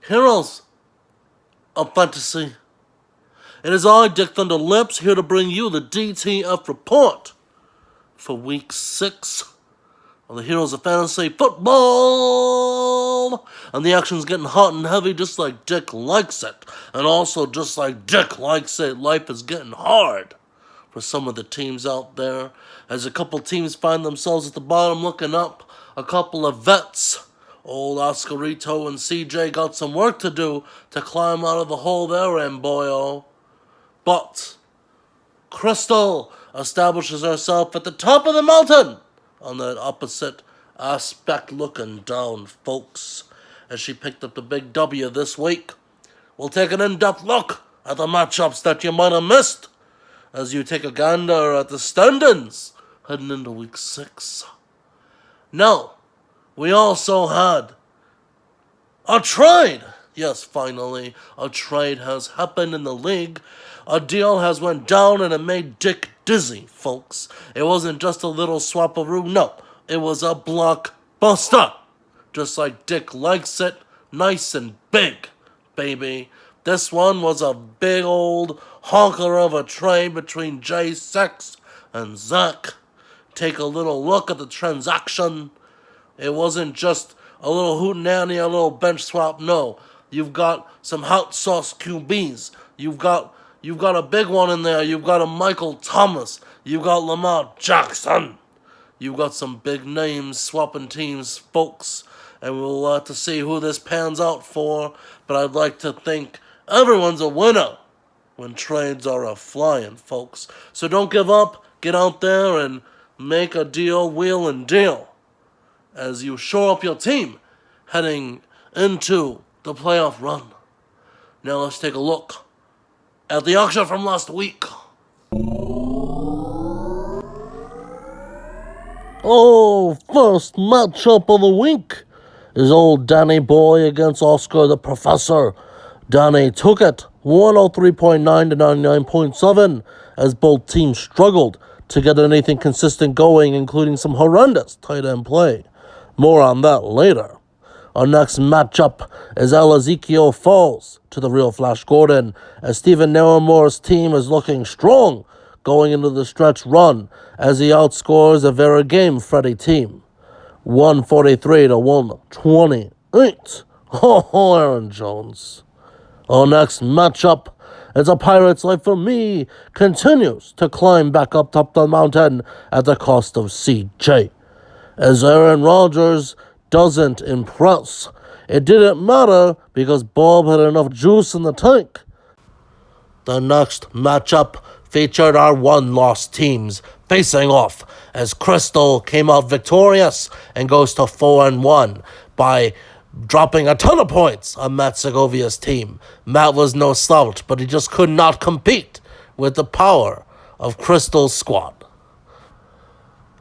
Heroes of Fantasy. It is I, Dick Thunder Lips, here to bring you the DTF report for week 6 of the Heroes of Fantasy football. And the action's getting hot and heavy just like Dick likes it. And also just like Dick likes it, life is getting hard for some of the teams out there. As a couple teams find themselves at the bottom looking up, a couple of vets, old Oscarito and CJ, got some work to do to climb out of the hole they're in, boyo. But Crystal establishes herself at the top of the mountain on that opposite aspect looking down, folks, as she picked up the big W this week. We'll take an in-depth look at the matchups that you might have missed as you take a gander at the standings heading into week 6. Now, we also had a trade. Yes, finally, a trade has happened in the league. A deal has went down and it made Dick dizzy, folks. It wasn't just a little swap-a-roo, no. It was a blockbuster. Just like Dick likes it, nice and big, baby. This one was a big old honker of a trade between J6 and Zach. Take a little look at the transaction. It wasn't just a little hootenanny, a little bench swap, no. You've got some hot sauce QBs. You've got a big one in there. You've got a Michael Thomas. You've got Lamar Jackson. You've got some big names swapping teams, folks. And we'll have to see who this pans out for. But I'd like to think everyone's a winner when trades are a-flying, folks. So don't give up. Get out there and make a deal, wheel and deal, as you shore up your team heading into the playoff run. Now let's take a look at the auction from last week. Oh, first matchup of the week is old Danny Boy against Oscar the Professor. Danny took it 103.9 to 99.7 as both teams struggled to get anything consistent going, including some horrendous tight end play. More on that later. Our next matchup is El Ezekiel falls to the real Flash Gordon as Stephen Narramore's team is looking strong going into the stretch run as he outscores a very game Freddy team 143 to 128. Oh, Aaron Jones. Our next matchup is a Pirates Life for Me continues to climb back up top the mountain at the cost of CJ. As Aaron Rodgers doesn't impress. It didn't matter because Bob had enough juice in the tank. The next matchup featured our one-loss teams facing off as Crystal came out victorious and goes to 4-1 by dropping a ton of points on Matt Segovia's team. Matt was no slouch, but he just could not compete with the power of Crystal's squad.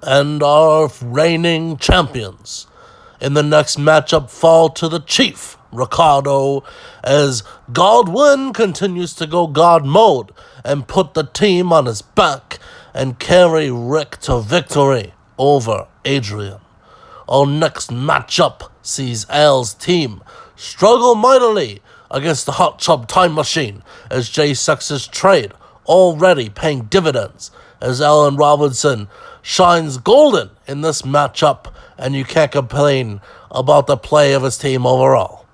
And our reigning champions in the next matchup fall to the Chief, Ricardo, as Godwin continues to go God mode and put the team on his back and carry Rick to victory over Adrian. Our next matchup sees Al's team struggle mightily against the Hot Chub Time Machine as J6's trade already paying dividends as Allen Robinson shines golden in this matchup, and you can't complain about the play of his team overall.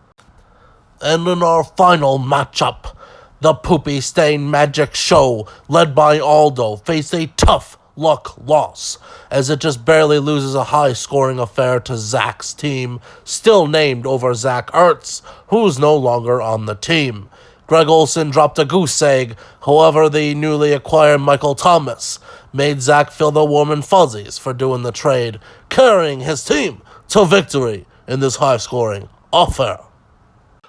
And in our final matchup, the Poopy Stain Magic Show, led by Aldo, faced a tough luck loss, as it just barely loses a high-scoring affair to Zach's team, still named over Zach Ertz, who's no longer on the team. Greg Olson dropped a goose egg, however the newly acquired Michael Thomas made Zach feel the warm and fuzzies for doing the trade, carrying his team to victory in this high-scoring affair.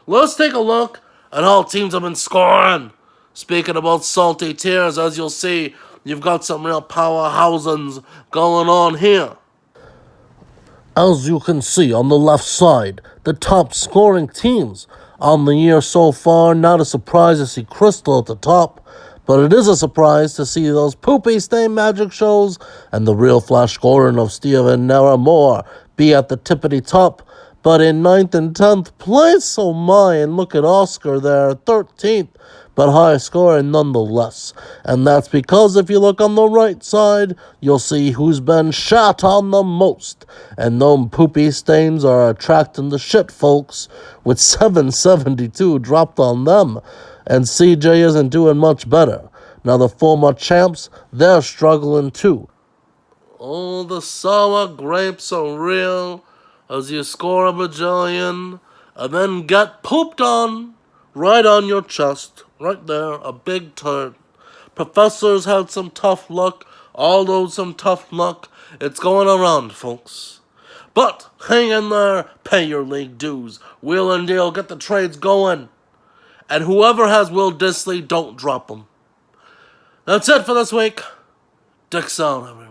Let's take a look at how teams have been scoring. Speaking about salty tears, as you'll see, you've got some real powerhousings going on here. As you can see on the left side, the top scoring teams on the year so far. Not a surprise to see Crystal at the top, but it is a surprise to see those Poopy Stain Magic Shows and the real Flash Gordon of Steven Narramore be at the tippity top. but in 9th and 10th place. Oh my, and look at Oscar there, 13th, but high scoring nonetheless. And that's because if you look on the right side, you'll see who's been shot on the most. And them poopy stains are attracting the shit, folks, with 772 dropped on them. And CJ isn't doing much better. Now the former champs, they're struggling too. Oh, the sour grapes are real as you score a bajillion and then get pooped on right on your chest. Right there, a big turd. Professors had some tough luck. Aldo's some tough luck. It's going around, folks. But hang in there, pay your league dues. Wheel and deal, get the trades going. And whoever has Will Disley, don't drop him. That's it for this week. Dicks out, everyone.